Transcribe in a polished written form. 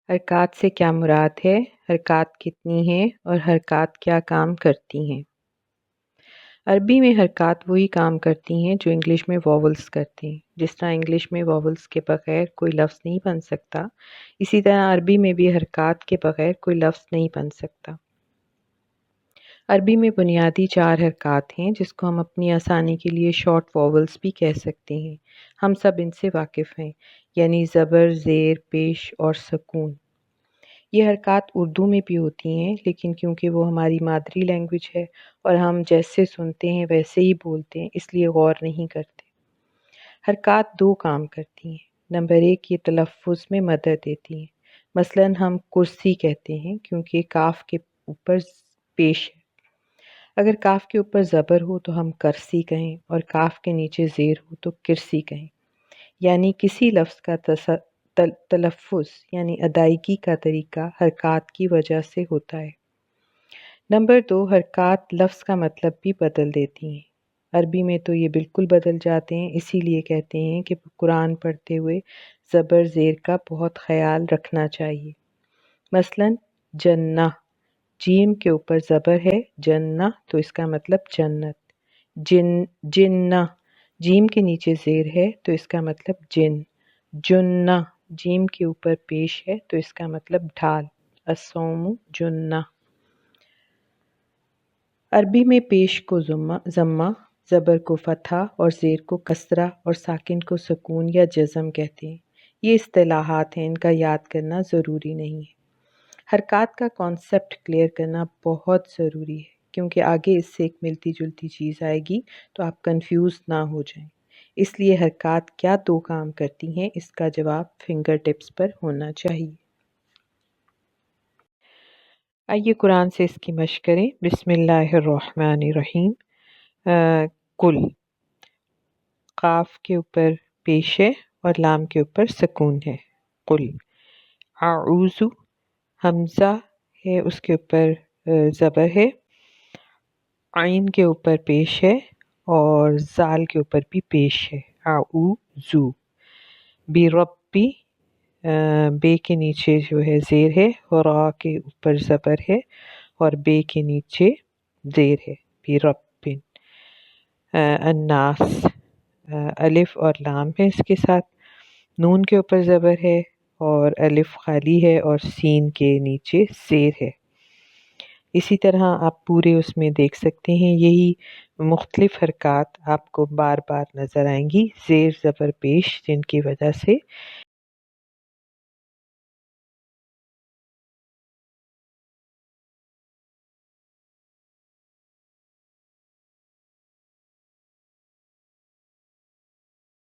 حرکات سے کیا مراد ہے؟ حرکات کتنی ہیں اور حرکات کیا کام کرتی ہیں؟ عربی میں حرکات وہی کام کرتی ہیں جو انگلش میں واولز کرتے ہیں۔ جس طرح انگلش میں واولز کے بغیر کوئی لفظ نہیں بن سکتا، اسی طرح عربی میں بھی حرکات کے بغیر کوئی لفظ نہیں بن سکتا۔ عربی میں بنیادی 4 حرکات ہیں جس کو ہم اپنی آسانی کے لیے شارٹ واولز بھی کہہ سکتے ہیں۔ ہم سب ان سے واقف ہیں، یعنی زبر، زیر، پیش اور سکون۔ یہ حرکات اردو میں بھی ہوتی ہیں، لیکن کیونکہ وہ ہماری مادری لینگویج ہے اور ہم جیسے سنتے ہیں ویسے ہی بولتے ہیں، اس لیے غور نہیں کرتے۔ حرکات 2 کام کرتی ہیں۔ نمبر 1، یہ تلفظ میں مدد دیتی ہیں۔ مثلاً ہم کرسی کہتے ہیں کیونکہ کاف کے اوپر پیش ہے۔ اگر کاف کے اوپر زبر ہو تو ہم کرسی کہیں، اور کاف کے نیچے زیر ہو تو کرسی کہیں۔ یعنی کسی لفظ کا تلفظ یعنی ادائیگی کا طریقہ حرکات کی وجہ سے ہوتا ہے۔ نمبر 2، حرکات لفظ کا مطلب بھی بدل دیتی ہیں۔ عربی میں تو یہ بالکل بدل جاتے ہیں، اسی لیے کہتے ہیں کہ قرآن پڑھتے ہوئے زبر زیر کا بہت خیال رکھنا چاہیے۔ مثلاً جنہ، جیم کے اوپر زبر ہے جنہ تو اس کا مطلب جنت۔ جنہ، جیم کے نیچے زیر ہے تو اس کا مطلب جن۔ جنہ، جیم کے اوپر پیش ہے تو اس کا مطلب ڈھال۔ الصوم جنہ۔ عربی میں پیش کو ضمہ، زبر کو فتحہ اور زیر کو کسرہ اور ساکن کو سکون یا جزم کہتے ہیں۔ یہ اصطلاحات ہیں، ان کا یاد کرنا ضروری نہیں ہے۔ حرکات کا کانسیپٹ کلیئر کرنا بہت ضروری ہے، کیونکہ آگے اس سے ایک ملتی جلتی چیز آئے گی تو آپ کنفیوز نہ ہو جائیں۔ اس لیے حرکات کیا 2 کام کرتی ہیں، اس کا جواب فنگر ٹپس پر ہونا چاہیے۔ آئیے قرآن سے اس کی مشق کریں۔ بسم اللہ الرحمن الرحیم۔ کل، قاف کے اوپر پیش ہے اور لام کے اوپر سکون ہے۔ قل۔ اعوذ، حمزہ ہے اس کے اوپر زبر ہے، عین کے اوپر پیش ہے اور زال کے اوپر بھی پیش ہے۔ اعوذ۔ بربی، بے کے نیچے جو ہے زیر ہے اور را کے اوپر زبر ہے اور بے کے نیچے زیر ہے۔ برب الناس، الف اور لام ہے اس کے ساتھ، نون کے اوپر زبر ہے اور الف خالی ہے اور سین کے نیچے زیر ہے۔ اسی طرح آپ پورے اس میں دیکھ سکتے ہیں، یہی مختلف حرکات آپ کو بار بار نظر آئیں گی، زیر زبر پیش، جن کی وجہ سے